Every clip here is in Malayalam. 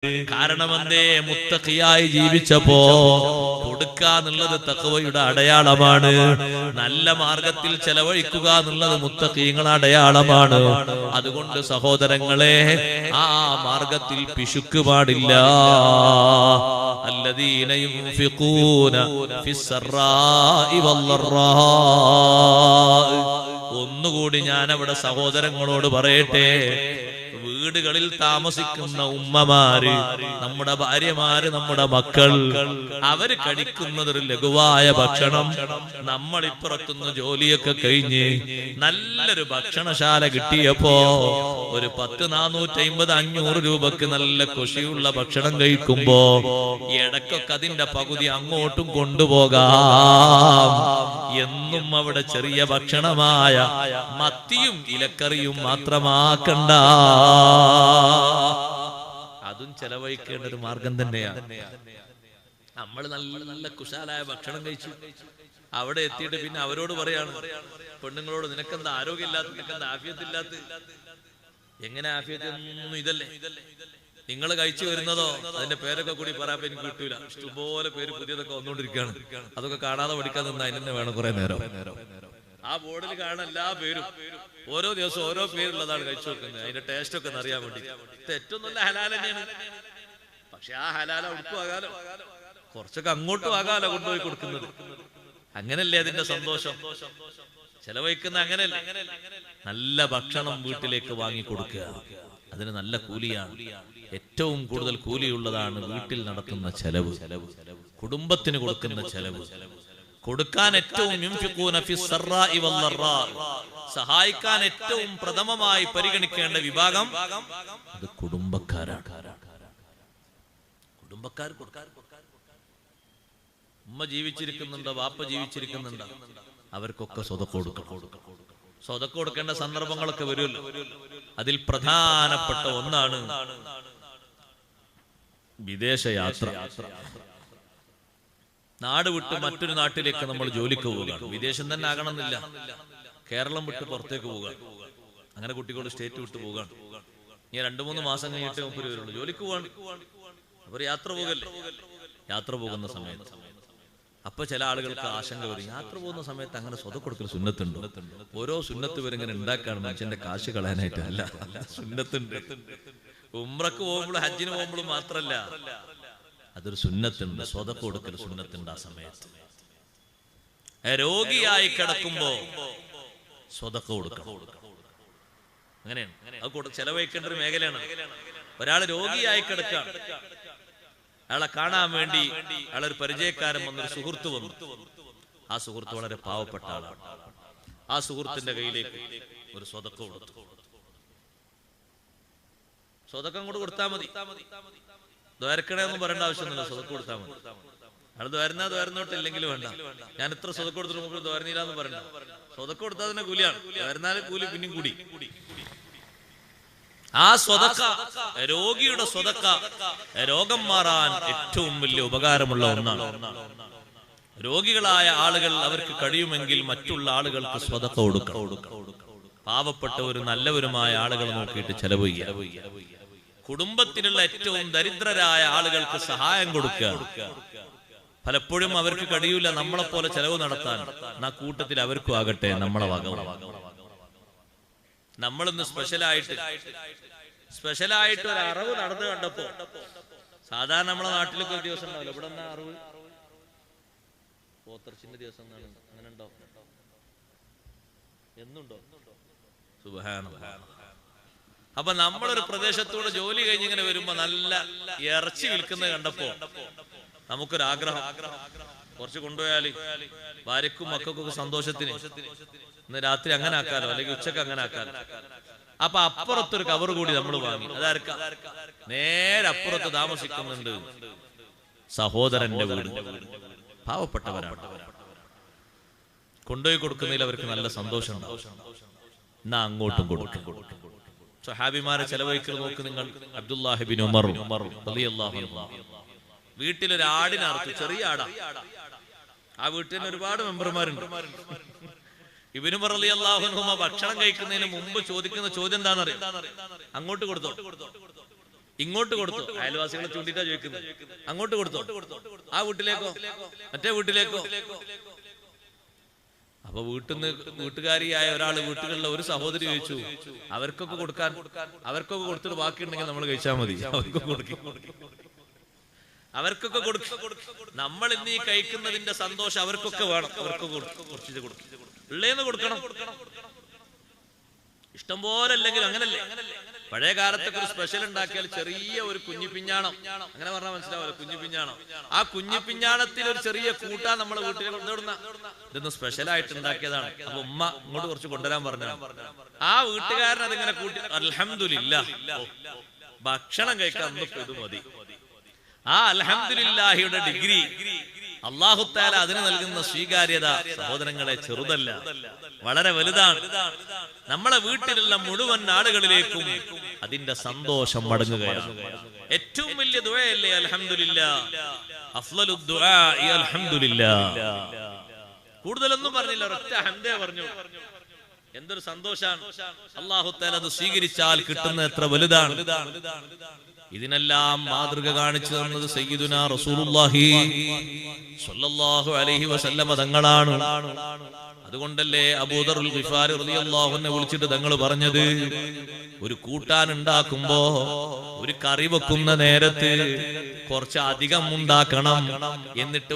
കാരണം എന്തേ? മുത്തഖിയായി ജീവിച്ചപ്പോ കൊടുക്കാന്നുള്ളത് തഖ്വയുടെ അടയാളമാണ്. നല്ല മാർഗത്തിൽ ചെലവഴിക്കുക എന്നുള്ളത് മുത്തഖീങ്ങളുടെ അടയാളമാണ്. അതുകൊണ്ട് സഹോദരങ്ങളെ, ആ മാർഗത്തിൽ പിശുക്ക് പാടില്ല. അല്ലദീന യുൻഫിഖൂന ഫിസ്സറാഇ വല്ലറാ. ഒന്നുകൂടി ഞാൻ അവിടെ സഹോദരങ്ങളോട് പറയട്ടെ, വീടുകളിൽ താമസിക്കുന്ന ഉമ്മമാര്, നമ്മുടെ ഭാര്യമാര്, നമ്മുടെ മക്കൾ, അവര് കഴിക്കുന്നതൊരു ലഘുവായ ഭക്ഷണം. നമ്മൾ ഇപ്പുറത്തുനിന്ന് ജോലിയൊക്കെ കഴിഞ്ഞ് നല്ലൊരു ഭക്ഷണശാല കിട്ടിയപ്പോ ഒരു 10, 450, 500 രൂപക്ക് നല്ല ഖുശിയുള്ള ഭക്ഷണം കഴിക്കുമ്പോ ഇടക്കൊക്കെ അതിന്റെ പകുതി അങ്ങോട്ടും കൊണ്ടുപോകാം. എന്നും അവിടെ ചെറിയ ഭക്ഷണമായ മത്തിയും ഇലക്കറിയും മാത്രമാക്കണ്ട, അതും ചെലവഴിക്കേണ്ട ഒരു മാർഗം തന്നെയാണ്. നമ്മൾ നല്ല കുശാലായ ഭക്ഷണം കഴിച്ചു, അവിടെ എത്തിയിട്ട് പിന്നെ അവരോട് പറയാണ്, പെണ്ണുങ്ങളോട്, നിനക്കെന്താ ആരോഗ്യമില്ലാത്ത, നിനക്കെന്താ ആഫിയത്തില്ലാത്ത? എങ്ങനെ ആഫിയത്തൊന്നും ഇതല്ലേ? നിങ്ങൾ കഴിച്ചു വരുന്നതോ അതിന്റെ പേരൊക്കെ കൂടി പറയാൻ എനിക്ക് കിട്ടൂല. ഇഷ്ടംപോലെ പേര് പുതിയതൊക്കെ വന്നുകൊണ്ടിരിക്കുകയാണ്. അതൊക്കെ കാണാതെ പഠിക്കാൻ നിന്ന് അതിന് വേണം കുറെ നേരം. ആ ബോർഡിൽ കാണാൻ എല്ലാ പേരും ഓരോ ദിവസം ഓരോ പേരുള്ളതാണ് കഴിച്ചു വെക്കുന്നത്, അതിന്റെ ടേസ്റ്റ് ഒക്കെ അറിയാൻ വേണ്ടി. ഏറ്റവും നല്ല ഹലാൽ തന്നെയാണ്. പക്ഷെ ആ ഹലാല ഉടുക്കും ആകാലോ, കുറച്ചൊക്കെ അങ്ങോട്ടും ആകാലോ കൊണ്ടുപോയി കൊടുക്കുന്നത്. അങ്ങനല്ലേ അതിന്റെ സന്തോഷം? ചെലവഴിക്കുന്ന അങ്ങനല്ല. നല്ല ഭക്ഷണം വീട്ടിലേക്ക് വാങ്ങി കൊടുക്കുക, അതിന് നല്ല കൂലിയാണ്. ഏറ്റവും കൂടുതൽ കൂലിയുള്ളതാണ് വീട്ടിൽ നടത്തുന്ന ചെലവ്, കുടുംബത്തിന് കൊടുക്കുന്ന ചെലവ്. കൊടുക്കാൻ ഏറ്റവും സഹായിക്കാൻ ഏറ്റവും പ്രഥമമായി പരിഗണിക്കേണ്ട വിഭാഗം അത് കുടുംബക്കാരാണ്. കുടുംബക്കാർ കൊടുക്കാൻ. ഉമ്മ ജീവിച്ചിരിക്കുന്നുണ്ടോ, വാപ്പ ജീവിച്ചിരിക്കുന്നുണ്ടോ, അവർക്കൊക്കെ സ്വതക്ക കൊടുക്കണം. സ്വതക്ക കൊടുക്കേണ്ട സന്ദർഭങ്ങളൊക്കെ വരുമല്ലോ. അതിൽ പ്രധാനപ്പെട്ട ഒന്നാണ് വിദേശയാത്ര. നാട് വിട്ട് മറ്റൊരു നാട്ടിലേക്ക് നമ്മൾ ജോലിക്ക് പോവുകയാണ്. വിദേശം തന്നെ ആകണമെന്നില്ല, കേരളം വിട്ട് പുറത്തേക്ക് പോവുക. അങ്ങനെ കുട്ടികൾ സ്റ്റേറ്റ് വിട്ട് പോവുകയാണ്. ഇനി 2-3 മാസം കഴിഞ്ഞിട്ട് മുമ്പ് വരുള്ളൂ. ജോലിക്ക് പോവാണ്, അവർ യാത്ര പോകല്ലേ. യാത്ര പോകുന്ന സമയത്ത് അപ്പൊ ചില ആളുകൾക്ക് ആശങ്ക വരും, യാത്ര പോകുന്ന സമയത്ത് അങ്ങനെ സ്വതം കൊടുക്കൽ സുന്നത്തുണ്ടോ? ഓരോ സുന്നത്ത് ഇവരിങ്ങനെ ഉണ്ടാക്കാണ് മനുഷ്യന്റെ കാശ് കളയാനായിട്ട്. അല്ല, സുന്നത്തുണ്ട്. ഉംറക്ക് പോകുമ്പോഴും ഹജ്ജിന് പോകുമ്പോഴും മാത്രല്ല, അതൊരു സുന്നത്തുണ്ട്. സ്വതക്ക കൊടുക്കൽ സുന്നത്തുണ്ട്. ആ സമയത്ത് രോഗിയായി കിടക്കുമ്പോ സ്വതക്ക കൊടുക്കണം. അങ്ങനെയാണ് അത് ചെലവഴിക്കേണ്ട ഒരു മേഖലയാണ്. ഒരാൾ രോഗിയായി കിടക്കുക, അയാളെ കാണാൻ വേണ്ടി അയാളൊരു പരിചയക്കാരൻ വന്നൊരു സുഹൃത്ത് വന്നു. ആ സുഹൃത്ത് വളരെ പാവപ്പെട്ട ആളാണ്. ആ സുഹൃത്തിന്റെ കയ്യിലേക്ക് ഒരു സ്വതക്ക കൊടുത്തു. സ്വതക്കം കൂടെ കൊടുത്താൽ മതി, ദ്വാരക്കണയൊന്നും പറയേണ്ട ആവശ്യമൊന്നുമില്ല. സ്വതക്ക കൊടുത്താൽ മതി. അയാൾ ദ്വാരുന്നോട്ട് ഇല്ലെങ്കിലും വേണ്ട, ഞാൻ ഇത്ര സ്വതക്ക കൊടുത്തിട്ട് മുമ്പ് ദ്വാരനില്ലാന്ന് പറയണ്ട. സ്വതക്ക കൊടുത്താൽ തന്നെ കൂലിയാണ്, ദ്വാരുന്നാലും കൂലി പിന്നെയും കൂടി. ആ സ്വതക്ക, രോഗിയുടെ സ്വതക്ക രോഗം മാറാൻ ഏറ്റവും വലിയ ഉപകാരമുള്ള ഒന്നാണ്. രോഗികളായ ആളുകൾ അവർക്ക് കഴിയുമെങ്കിൽ മറ്റുള്ള ആളുകൾക്ക് സ്വതക്ക കൊടുക്കണം. പാവപ്പെട്ടവരും നല്ലവരുമായ ആളുകളെ നോക്കിയിട്ട് ചെലവ് ചെയ്യുക. കുടുംബത്തിലുള്ള ഏറ്റവും ദരിദ്രരായ ആളുകൾക്ക് സഹായം കൊടുക്കുക. പലപ്പോഴും അവർക്ക് കഴിയൂല നമ്മളെ പോലെ ചെലവ് നടത്താൻ. ആ കൂട്ടത്തിൽ അവർക്കും ആകട്ടെ നമ്മളെ വക. നമ്മളിന്ന് സ്പെഷ്യലായിട്ട് ഒരു അറിവ് നടന്നു കണ്ടപ്പോ, സാധാരണ നമ്മളെ നാട്ടിലൊക്കെ ഒരു ദിവസം ഉണ്ടാവില്ല, ഇവിടെ എന്നാ അറിവ് പോത്തർച്ചിന്റെ ദിവസം അങ്ങനെ ഉണ്ടോ? എന്നുണ്ടോ? സുബ്ഹാനല്ലാഹ്. അപ്പൊ നമ്മളൊരു പ്രദേശത്തൂടെ ജോലി കഴിഞ്ഞിങ്ങനെ വരുമ്പോ നല്ല ഇറച്ചി വിൽക്കുന്നത് കണ്ടപ്പോ നമുക്കൊരാഗ്രഹം, കുറച്ച് കൊണ്ടുപോയാല് ഭാര്യക്കും മക്കൾക്കൊക്കെ സന്തോഷത്തിന് ഇന്ന് രാത്രി അങ്ങനെ ആക്കാലോ, അല്ലെങ്കിൽ ഉച്ചക്ക് അങ്ങനെ ആക്കാലോ. അപ്പൊ അപ്പുറത്തൊരു കവർ കൂടി നമ്മൾ വാങ്ങി. അതാർക്കാ? നേരെ അപ്പുറത്ത് താമസിക്കുന്നുണ്ട് സഹോദരന്റെ വീട്, പാവപ്പെട്ടവരാണ്. കൊണ്ടുപോയി കൊടുക്കുന്നതിൽ അവർക്ക് നല്ല സന്തോഷം ഉണ്ടാവും. എന്നാ അങ്ങോട്ടും കൊടുക്കും. സ്വഹാബിമാരെ ചെലവഴിക്കൽ നോക്ക് നിങ്ങൾ. അബ്ദുല്ലാഹി ബിൻ ഉമർ റളിയല്ലാഹു അൻഹു വീട്ടിലൊരു ആടിനെ അറുത്തു, ചെറിയ ആടാ. ആ വീട്ടിൽ ഒരുപാട് മെമ്പർമാരുണ്ട്. ഇബ്നു ഉമർ റളിയല്ലാഹു അൻഹു ഭക്ഷണം കഴിക്കുന്നതിന് മുമ്പ് ചോദിക്കുന്ന ചോദ്യം എന്താണെന്നറിയോ? അങ്ങോട്ട് കൊടുത്തോ? ഇങ്ങോട്ട് കൊടുത്തു. അയൽവാസികളെ ചൂണ്ടിട്ടാ ചോദിക്കുന്നത്. അങ്ങോട്ട് കൊടുത്തോ? ആ വീട്ടിലേക്കോ മറ്റേ വീട്ടിലേക്കോ? അപ്പൊ വീട്ടുകാരിയായ ഒരാള് വീട്ടിലുള്ള ഒരു സഹോദരി ചോദിച്ചു, അവർക്കൊക്കെ കൊടുത്തിട്ട് ബാക്കിയുണ്ടെങ്കിൽ നമ്മൾ കഴിച്ചാൽ മതി. അവർക്കൊക്കെ കൊടുക്കും. നമ്മൾ ഇന്ന് ഈ കഴിക്കുന്നതിന്റെ സന്തോഷം അവർക്കൊക്കെ വേണം. അവർക്കൊക്കെ കുറച്ച് കൊടുക്കും. ഉള്ളേന്ന് കൊടുക്കണം. ഇഷ്ടം പോലെ അല്ലെങ്കിലും അങ്ങനല്ലേ. പഴയ കാലത്തൊക്കെ ഒരു സ്പെഷ്യൽ ഉണ്ടാക്കിയാൽ ചെറിയ ഒരു കുഞ്ഞിപ്പിഞ്ഞാണം, അങ്ങനെ പറഞ്ഞാൽ മനസ്സിലാവല്ലോ, കുഞ്ഞിപ്പിഞ്ഞാണം. ആ കുഞ്ഞിപ്പിഞ്ഞാണത്തിൽ ഒരു ചെറിയ കൂട്ടാൻ നമ്മളെ വീട്ടിൽ കൊണ്ടുവിടുന്ന ഇതൊന്ന് സ്പെഷ്യലായിട്ട് ഉണ്ടാക്കിയതാണ്. അപ്പൊ ഉമ്മ ഇങ്ങോട്ട് കുറച്ച് കൊണ്ടുവരാൻ പറഞ്ഞു. ആ വീട്ടുകാരൻ അതിങ്ങനെ കൂട്ടി, അൽഹംദുലില്ലാഹ്, ഭക്ഷണം കഴിക്കാൻ ഇത് മതി. ആ അൽഹംദുലില്ലാഹിയുടെ ഡിഗ്രി അല്ലാഹു തആല അതിന് നൽകുന്ന സ്വീകാര്യത സഹോദരങ്ങളെ ചെറുതല്ല, വളരെ വലുതാണ്. നമ്മളെ വീട്ടിലുള്ള മുഴുവൻ ആളുകളിലേക്കും അതിന്റെ സന്തോഷം മടങ്ങുകയാണ്. ഏറ്റവും വലിയ ദുആയല്ലേ അൽഹംദുലില്ലാഹ്, അഫ്ളലു ദുആഇ അൽഹംദുലില്ലാഹ്. കൂടുതലൊന്നും പറഞ്ഞില്ല, ഒരൊറ്റ ഹംദേ പറഞ്ഞു. എന്തൊരു സന്തോഷാണ്. അല്ലാഹു തആല അത് സ്വീകരിച്ചാൽ കിട്ടുന്ന എത്ര വലുതാണ്. ഇതിനെല്ലാം മാതൃക കാണിച്ചു തന്നത് സയ്യിദുനാ റസൂലുള്ളാഹി സ്വല്ലല്ലാഹു അലൈഹി വസല്ലമ തങ്ങളാണ്. അതുകൊണ്ടല്ലേ അബൂദറുൽ ഗിഫാരി റളിയല്ലാഹു അൻഹു വിളിച്ചിട്ട് തങ്ങൾ പറഞ്ഞത്, ഒരു കൂട്ടാൻ ഉണ്ടാക്കുമ്പോ, ഒരു കറി വെക്കുന്ന നേരത്ത് കുറച്ച് അധികം ഉണ്ടാക്കണം. എന്നിട്ട്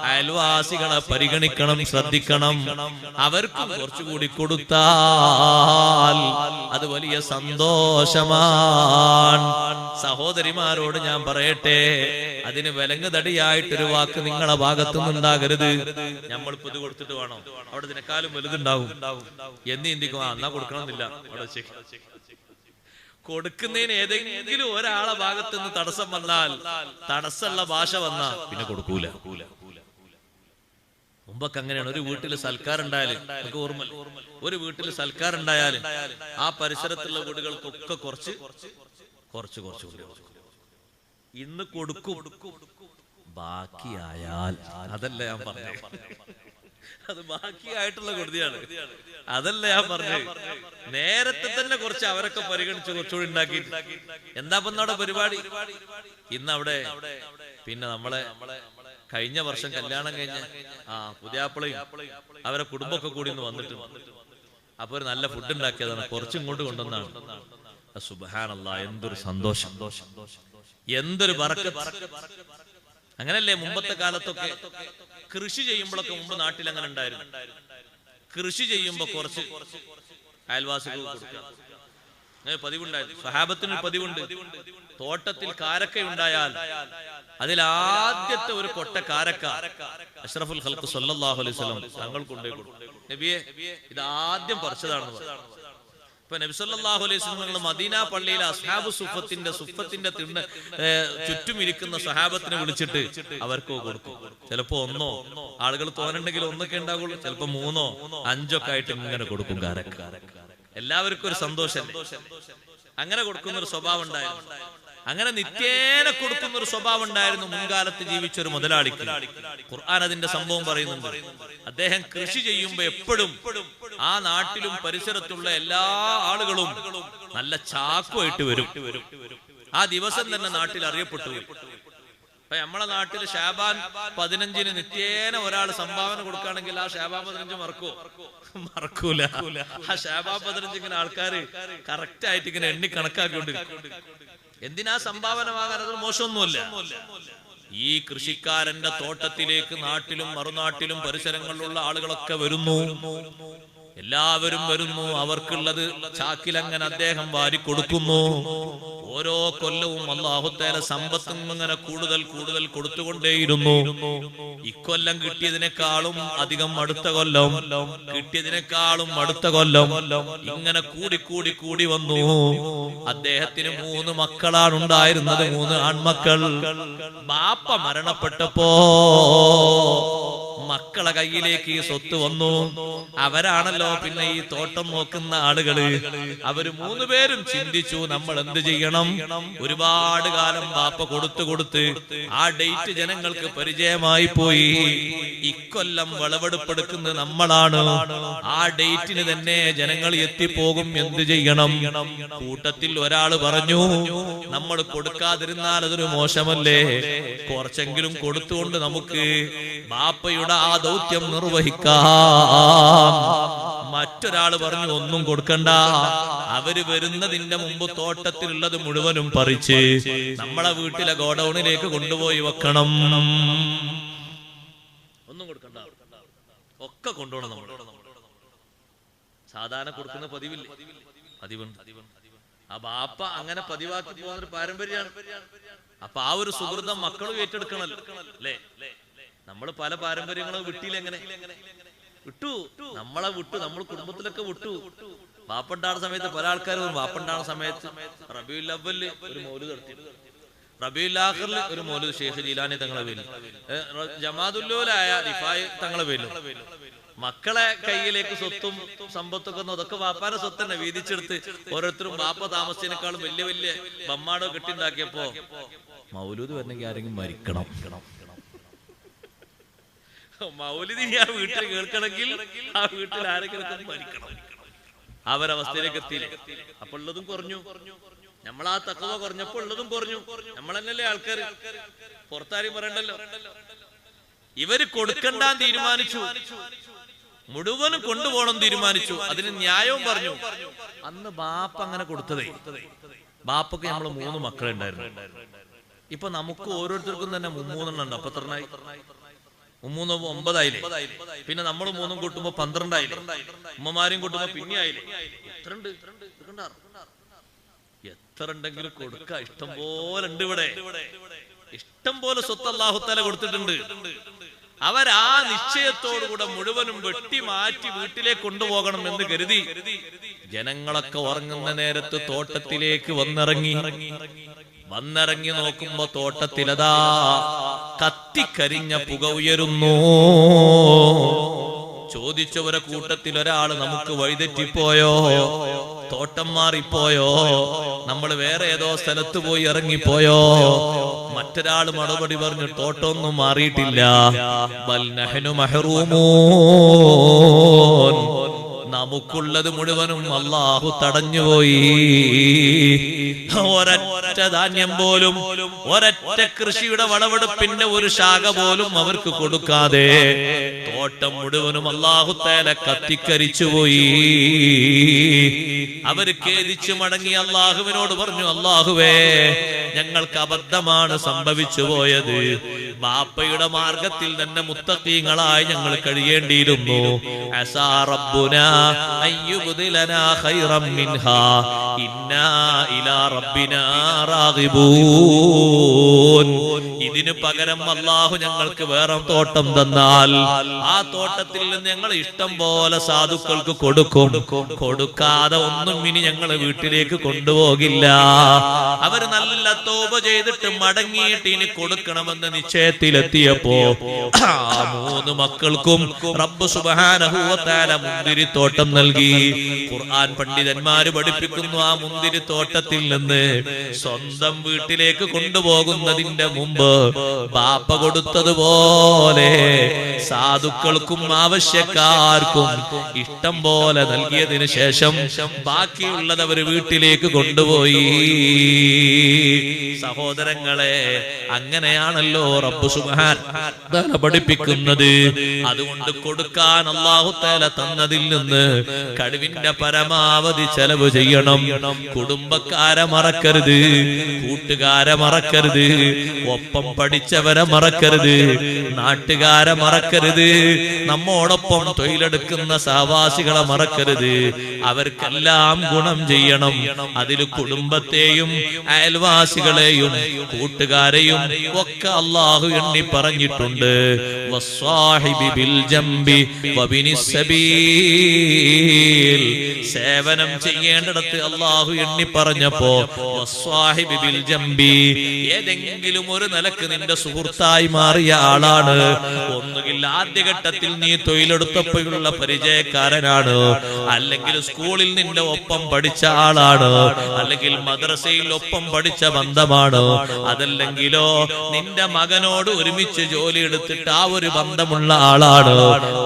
അയൽവാസികളെ പരിഗണിക്കണം, ശ്രദ്ധിക്കണം. അവർക്കും കുറച്ചുകൂടി കൊടുത്താൽ അത് വലിയ സന്തോഷമാണ്. സഹോദരിമാരോട് ഞാൻ പറയട്ടെ, അതിന് വിലങ്ങുതടിയായിട്ടൊരു വാക്ക് നിങ്ങളെ ഭാഗത്തുനിന്നുണ്ടാകരുത്. നമ്മളിപ്പോ ഇത് കൊടുത്തിട്ട് വേണോ, അവിടെ ഇതിനെക്കാളും വലുതുണ്ടാവും എന്ന് ചിന്തിക്കും. എന്നാ കൊടുക്കണമെന്നില്ല. അവിടെ കൊടുക്കുന്നതിന് ഏതെങ്കിലും ഒരാളെ ഭാഗത്ത് നിന്ന് തടസ്സം വന്നാൽ, തടസ്സമുള്ള ഭാഷ വന്നാൽ പിന്നെ കൊടുക്കൂല. മുമ്പൊക്കെ അങ്ങനെയാണ്. ഒരു വീട്ടിൽ സൽക്കാരം ഉണ്ടായാലും, നമുക്ക് ഓർമ്മ, ഒരു വീട്ടിൽ സൽക്കാരം ഉണ്ടായാലും ആ പരിസരത്തുള്ള വീടുകൾക്കൊക്കെ കുറച്ച് ഇന്ന് കൊടുക്കും. ബാക്കിയായാൽ, അതല്ല ഞാൻ പറഞ്ഞത്, അത് ബാക്കിയായിട്ടുള്ള കൊടുതിയാണ്. അതല്ല ഞാൻ പറഞ്ഞത്. നേരത്തെ തന്നെ കുറച്ച് അവരൊക്കെ പരിഗണിച്ച് കുറച്ചുകൂടി ഉണ്ടാക്കി. എന്താ അവിടെ പരിപാടി? ഇന്നവിടെ പിന്നെ നമ്മളെ കഴിഞ്ഞ വർഷം കല്യാണം കഴിഞ്ഞ പുതിയാപ്പിളയും അവരെ കുടുംബമൊക്കെ കൂടി ഇന്ന് വന്നിട്ടുണ്ട്. അപ്പൊ ഒരു നല്ല ഫുഡ് ഉണ്ടാക്കിയതാണ്, കുറച്ചിങ്ങോട്ട് കൊണ്ടുവന്നാണ്. സുബ്ഹാനല്ലാഹ്, എന്തൊരു സന്തോഷം, എന്തൊരു ബറക്കത്ത്. അങ്ങനല്ലേ മുമ്പത്തെ കാലത്തൊക്കെ കൃഷി ചെയ്യുമ്പോഴൊക്കെ, മുമ്പ് നാട്ടിൽ അങ്ങനെ ഉണ്ടായിരുന്നു. കൃഷി ചെയ്യുമ്പോ കുറച്ച് അയൽവാസികൾ കൊടുക്കുക, അങ്ങനെ പതിവുണ്ടായിരുന്നു. സ്വഹാബത്തിന് പതിവുണ്ട്. തോട്ടത്തിൽ കാരക്ക ഉണ്ടായാൽ അതിൽ ആദ്യത്തെ ഒരു കൊട്ട കാരക്ക അഷ്റഫുൽ ഖൽഖ് സല്ലല്ലാഹു അലൈഹി വസല്ലം തങ്ങൾ കൊണ്ടുപോയി കൊടുക്കും. നബിയെ, ഇത് ആദ്യം പറിച്ചതാണെന്ന് പറഞ്ഞു. ഇപ്പൊ നബി സല്ലല്ലാഹു അലൈഹി വസല്ലം മദീന പള്ളിയിലെ അസ്ഹാബു സുഫത്തിന്റെ തിണ്ണ് ചുറ്റും ഇരിക്കുന്ന സ്വഹാബത്തിനെ വിളിച്ചിട്ട് അവർക്ക് കൊടുക്കും. ചിലപ്പോ ഒന്നോ, ആളുകൾ തോന്നുന്നുണ്ടെങ്കിൽ ഒന്നൊക്കെ ഉണ്ടാകുള്ളൂ, ചിലപ്പോ 3ഓ 5ഓ ഒക്കെ ആയിട്ട് ഇങ്ങനെ കൊടുക്കും കാരക്ക. എല്ലാവർക്കും ഒരു സന്തോഷം. അങ്ങനെ കൊടുക്കുന്ന ഒരു സ്വഭാവം ഉണ്ടായിരുന്നു. അങ്ങനെ നിത്യേന കൊടുക്കുന്ന ഒരു സ്വഭാവം ഉണ്ടായിരുന്നു മുൻകാലത്ത് ജീവിച്ച ഒരു മുതലാളിക്ക്. ഖുർആൻ അതിന്റെ സംഭവം പറയുന്നുണ്ട്. അദ്ദേഹം കൃഷി ചെയ്യുമ്പോ എപ്പോഴും ആ നാട്ടിലും പരിസരത്തുള്ള എല്ലാ ആളുകളും നല്ല ചാക്കുമായിട്ട് വരും. ആ ദിവസം തന്നെ നാട്ടിൽ അറിയപ്പെട്ടു. അപ്പൊ നമ്മളെ നാട്ടിൽ ഷാബാൻ 15-ന് നിത്യേന ഒരാൾ സംഭാവന കൊടുക്കുകയാണെങ്കിൽ ആ ഷാബാൻ 15 മറക്കൂല. ആ ഷാബാൻ 15 ഇങ്ങനെ ആൾക്കാര് കറക്റ്റ് ആയിട്ട് ഇങ്ങനെ എണ്ണി കണക്കാക്കിക്കൊണ്ടിരിക്കും. എന്തിനാ സംഭാവന വാങ്ങാൻ? അത് മോശമൊന്നുമല്ല. ഈ കൃഷിക്കാരന്റെ തോട്ടത്തിലേക്ക് നാട്ടിലും മറുനാട്ടിലും പരിസരങ്ങളിലുള്ള ആളുകളൊക്കെ വരുന്നു. എല്ലാവരും വരുന്നു. അവർക്കുള്ളത് ചാക്കിലങ്ങനെ അദ്ദേഹം വാരിക്കൊടുക്കുന്നു. ഓരോ കൊല്ലവും അല്ലാഹു തആല സമ്പത്ത് ഇങ്ങനെ കൂടുതൽ കൊടുത്തുകൊണ്ടേയിരുന്നു. ഇക്കൊല്ലം കിട്ടിയതിനേക്കാളും അധികം അടുത്ത കൊല്ലം, കിട്ടിയതിനേക്കാളും അടുത്ത കൊല്ലം, ഇങ്ങനെ കൂടി വന്നു. അദ്ദേഹത്തിന് 3 മക്കളാണ് ഉണ്ടായിരുന്നത്, 3 ആൺമക്കൾ. ബാപ്പ മരണപ്പെട്ടപ്പോ മക്കളെ കയ്യിലേക്ക് ഈ സ്വത്ത് വന്നു. അവരാണല്ലോ പിന്നെ ഈ തോട്ടം നോക്കുന്ന ആളുകള്. അവര് 3 പേരും ചിന്തിച്ചു, നമ്മൾ എന്ത് ചെയ്യണം? ഒരുപാട് കാലം ബാപ്പ കൊടുത്ത് ആ ഡേറ്റ് ജനങ്ങൾക്ക് പരിചയമായി പോയി. ഇക്കൊല്ലം വിളവെടുപ്പെടുക്കുന്നത് നമ്മളാണ്. ആ ഡേറ്റിന് തന്നെ ജനങ്ങൾ എത്തിപ്പോകും. എന്ത് ചെയ്യണം? കൂട്ടത്തിൽ ഒരാൾ പറഞ്ഞു, നമ്മൾ കൊടുക്കാതിരുന്നാൽ അതൊരു മോശമല്ലേ, കുറച്ചെങ്കിലും കൊടുത്തുകൊണ്ട് നമുക്ക് ബാപ്പയുടെ ആ ദൗത്യം നിർവഹിക്കാം. മറ്റൊരാൾ പറഞ്ഞു, ഒന്നും കൊടുക്കണ്ട, അവര് വരുന്നതിന്റെ മുമ്പ് തോട്ടത്തിലുള്ളത് മുഴുവനും പറിച്ച് നമ്മളെ വീട്ടിലെ ഗോഡൌണിലേക്ക് കൊണ്ടുപോയി വെക്കണം. ഒന്നും കൊടുക്കണ്ട, ഒക്കെ കൊണ്ടുപോകണം. നമ്മൾ സാധാരണ കൊടുക്കുന്ന പതിവുണ്ട്. ആ ബാപ്പ അങ്ങനെ പതിവാക്കി പോകുന്ന ഒരു പാരമ്പര്യമാണ്. അപ്പൊ ആ ഒരു സുഹൃതം മക്കളും ഏറ്റെടുക്കണല്ലോ അല്ലേ? നമ്മൾ പല പാരമ്പര്യങ്ങളും വിട്ടിയിലെങ്ങനെ വിട്ടു, നമ്മളെ വിട്ടു, നമ്മൾ കുടുംബത്തിലൊക്കെ വിട്ടു. ബാപ്പുണ്ടാകുന്ന സമയത്ത് പല ആൾക്കാരും ബാപ്പുണ്ടാകുന്ന സമയത്ത് റബീഉൽ അവ്വലിൽ ഒരു മൗലിദ് നടത്തി, റബീഉൽ ആഖിറിൽ ഒരു മൗലിദ് ഷെയ്ഖ് ജീലാനി തങ്ങളെ പേരിൽ, ജമാഅത്തുൽ റിഫായി തങ്ങളെ പേരിലും. മക്കളെ കയ്യിലേക്ക് സ്വത്തും സമ്പത്തൊക്കെ അതൊക്കെ ബാപ്പാന്റെ സ്വത്ത് തന്നെ വീതിച്ചെടുത്ത് ഓരോരുത്തരും ബാപ്പ താമസിച്ചതിനേക്കാളും വലിയ വലിയ ബമ്മാടോ കെട്ടിണ്ടാക്കിയപ്പോ മൗലൂദ് വരണമെങ്കിൽ ആരെങ്കിലും മരിക്കണം. മൗലിദ് ആ വീട്ടിൽ കേൾക്കണമെങ്കിൽ ആ വീട്ടിൽ ആരെങ്കിലും മരിക്കണം. അവരവസ്ഥയിലേക്ക് എത്തിയില്ല. അപ്പൊ ഉള്ളതും കുറഞ്ഞു. നമ്മളാ തഖ്വ കുറഞ്ഞപ്പോ ഉള്ളതും കുറഞ്ഞു. നമ്മൾ തന്നെയല്ലേ ആൾക്കാർ, പുറത്താരും പറയണ്ടല്ലോ. ഇവര് കൊടുക്കണ്ടാൻ തീരുമാനിച്ചു, മുഴുവനും കൊണ്ടുപോകണം തീരുമാനിച്ചു. അതിന് ന്യായവും പറഞ്ഞു. അന്ന് ബാപ്പ അങ്ങനെ കൊടുത്തതേ, ബാപ്പക്ക് നമ്മള് 3 മക്കളുണ്ടായിരുന്നു. ഇപ്പൊ നമുക്ക് ഓരോരുത്തർക്കും തന്നെ 3 ഉണ്ട്. അപ്പൊ എത്രണ്ണായി? 3 9 ആയില്ലേ? പിന്നെ നമ്മൾ 3 കൂട്ടുമ്പോ 12 ആയില്ലേ? ഉമ്മമാരും കൂട്ടുമ്പോ പിന്നെ ആയില്ലേ? എത്ര ഉണ്ടെങ്കിലും കൊടുക്ക, ഇഷ്ടം പോലെ ഉണ്ട്. ഇവിടെ ഇഷ്ടം പോലെ സ്വത്ത് അല്ലാഹു തആല കൊടുത്തിട്ടുണ്ട്. അവരാ നിശ്ചയത്തോടുകൂടെ മുഴുവനും വെട്ടി മാറ്റി വീട്ടിലേക്ക് കൊണ്ടുപോകണം എന്ന് കരുതി ജനങ്ങളൊക്കെ ഉറങ്ങുന്ന നേരത്ത് തോട്ടത്തിലേക്ക് വന്നിറങ്ങി നോക്കുമ്പോ തോട്ടത്തിലതാ കത്തിക്കരിഞ്ഞ പുക ഉയരുന്നു. ചോദിച്ചവരെ കൂട്ടത്തിൽ ഒരാള്, നമുക്ക് വഴിതെറ്റിപ്പോയോ, തോട്ടം മാറിപ്പോയോ, നമ്മൾ വേറെ ഏതോ സ്ഥലത്ത് പോയി ഇറങ്ങിപ്പോയോ? മറ്റൊരാള് മറുപടി പറഞ്ഞു, തോട്ടമൊന്നും മാറിയിട്ടില്ല. ബൽ നഹ്നു മഹ്റൂമൂൻ, നമുക്കുള്ളത് മുഴുവനും അല്ലാഹു തടഞ്ഞുപോയി. ഒരൊറ്റ ധാന്യം പോലും, ഒരൊറ്റ കൃഷിയുടെ വിളവെടുപ്പിന്റെ ഒരു ശാഖ പോലും അവർക്ക് കൊടുക്കാതെ തോട്ടം മുഴുവനും അല്ലാഹു തആല കത്തിക്കരിച്ചുപോയി. അവര് ഖേദിച്ചു മടങ്ങി അല്ലാഹുവിനോട് പറഞ്ഞു, അല്ലാഹുവേ, ഞങ്ങൾക്ക് അബദ്ധമാണ് സംഭവിച്ചു പോയത്. ബാപ്പയുടെ മാർഗത്തിൽ തന്നെ മുത്തഖീങ്ങളായി ഞങ്ങൾ കഴിയേണ്ടിയിരുന്നു. അസാ റബ്ബുനാ അയ്യുബ്ദിലനാ ഖൈറൻ മിൻഹാ ഇന്നാ ഇലാ റബ്ബിനാ റാഗിബൂൻ. ഇതിനു പകരം അല്ലാഹു ഞങ്ങൾക്ക് വേറെ തോട്ടം തന്നാൽ ആ തോട്ടത്തിൽ നിന്ന് ഞങ്ങൾ ഇഷ്ടം പോലെ സാധുക്കൾക്ക് കൊടുക്കും. കൊടുക്കാതെ ഒന്നും ഇനി ഞങ്ങൾ വീട്ടിലേക്ക് കൊണ്ടുപോകില്ല. അവർ നല്ല തൗബ ചെയ്തിട്ട് മടങ്ങിയിട്ട് ഇനി കൊടുക്കണമെന്ന് നിശ്ചയത്തിലെത്തിയപ്പോ ആ 3 മക്കൾക്കും റബ്ബ് സുബ്ഹാനഹു വ തആല മുന്തിരിത്തോട്ടം നൽകി. ഖുർആൻ പണ്ഡിതന്മാര് പഠിപ്പിക്കുന്നു, ആ മുന്തിരിത്തോട്ടത്തിൽ നിന്ന് സ്വന്തം വീട്ടിലേക്ക് കൊണ്ടുപോകുന്നതിന്റെ മുമ്പ് ബാപ്പ കൊടുത്തതുപോലെ സാധുക്കൾക്കും ആവശ്യക്കാർക്കും ഇഷ്ടം പോലെ നൽകിയതിനു ശേഷം ബാക്കിയുള്ളത് അവർ വീട്ടിലേക്ക് കൊണ്ടുപോയി. സഹോദരങ്ങളെ, അങ്ങനെയാണല്ലോ റബ്ബ് സുബ്ഹാനഹു പഠിപ്പിക്കുന്നത്. അതുകൊണ്ട് കൊടുക്കാൻ അല്ലാഹു തആല തന്നതിൽ നിന്ന് കഴിവിന്റെ പരമാവധി ചെലവ് ചെയ്യണം. കുടുംബക്കാരെ മറക്കരുത്, കൂട്ടുകാരെ മറക്കരുത്, ഒപ്പം പഠിച്ചവരെ മറക്കരുത്, നാട്ടുകാരെ മറക്കരുത്, നമ്മോടൊപ്പം തൊഴിലെടുക്കുന്ന സഹവാസികളെ മറക്കരുത്. അവർക്കെല്ലാം ഗുണം ചെയ്യണം. അതിൽ കുടുംബത്തെയും അയൽവാസികളെയും കൂട്ടുകാരെയും ഒക്കെ അല്ലാഹു എണ്ണി പറഞ്ഞിട്ടുണ്ട്. വസ്സാഹിബി ബിൽ ജംബി വബിനിസ് സബീൽ. സേവനം ചെയ്യേണ്ടിടത്ത് അല്ലാഹു എണ്ണി പറഞ്ഞപ്പോ വസ്സാഹിബി ബിൽ ജംബി, ഏതെങ്കിലും ഒരു നിലക്ക് നിന്റെ സുഹൃത്തായി മാറിയ ആളാണ്. ഒന്നുകിൽ ആദ്യഘട്ടത്തിൽ നീ തൊഴിലെടുത്തപ്പോഴുള്ള പരിചയക്കാരനാണ്, അല്ലെങ്കിൽ സ്കൂളിൽ നിന്റെ ഒപ്പം പഠിച്ച ആളാണ്, അല്ലെങ്കിൽ മദ്രസയിൽ ഒപ്പം പഠിച്ച ബന്ധമാണ്, അതല്ലെങ്കിലോ നിന്റെ മകനോട് ഒരുമിച്ച് ജോലി എടുത്തിട്ട് ആ ഒരു ബന്ധമുള്ള ആളാണ്.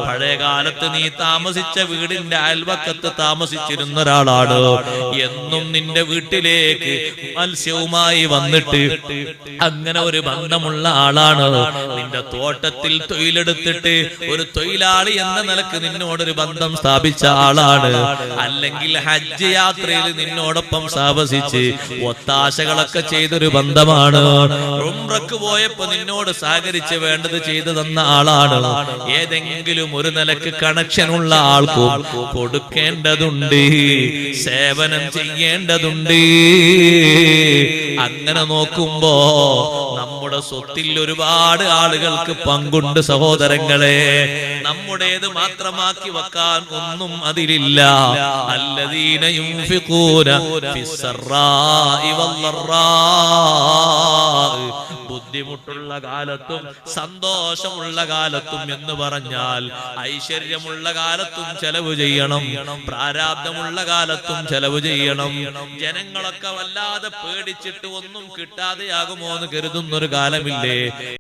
പഴയ കാലത്ത് നീ താമസിച്ച വീടിന്റെ അയൽവക്കത്ത് താമസിച്ചിരുന്ന ഒരാളാണ്. എന്നും നിന്റെ വീട്ടിലേക്ക് മത്സ്യവുമായി വന്നിട്ട് അങ്ങനെ ഒരു ബന്ധമുള്ള ആളാണ്. നിന്റെ തോട്ടത്തിൽ തൊഴിലെടുത്തിട്ട് ഒരു തൊഴിലാളി എന്ന നിലക്ക് നിന്നോടൊരു ബന്ധം സ്ഥാപിച്ച ആളാണ്. അല്ലെങ്കിൽ ഹജ്ജ് യാത്രയിൽ നിന്നോടൊപ്പം താമസിച്ച് ഒത്താശകളൊക്കെ ചെയ്തൊരു ബന്ധമാണ്. ഉംറക്ക് പോയപ്പോ നിന്നോട് സഹകരിച്ച് വേണ്ടത് ചെയ്തു തന്ന ആളാണ്. ഏതെങ്കിലും ഒരു നിലക്ക് കണക്ഷനുള്ള ആൾക്കും കൊടുക്കേണ്ടതുണ്ട്, സേവനം ചെയ്യേണ്ടതുണ്ട്. അങ്ങനെ നോക്കുമ്പോ നമ്മുടെ സ്വത്തിൽ ഒരുപാട് ആളുകൾക്ക് പങ്കുണ്ട് സഹോദരങ്ങളെ. നമ്മുടേത് മാത്രമാക്കി വെക്കാൻ ഒന്നും അതിലില്ല. അല്ലദീന യുൻഫിഖൂന ഫിസ്സറാഇ വല്ലറാ, ബുദ്ധിമുട്ടുള്ള കാലത്തും സന്തോഷമുള്ള കാലത്തും എന്ന് പറഞ്ഞാൽ ഐശ്വര്യമുള്ള കാലത്തും ചെലവ് ചെയ്യണം, പ്രാരാബ്ധമുള്ള കാലത്തും ചെലവ് ചെയ്യണം. ജനങ്ങളൊക്കെ വല്ലാതെ പേടിച്ചിട്ട് ഒന്നും കിട്ടാതെയാകുമോ എന്ന് കരുതുന്നൊരു കാലമില്ലേ?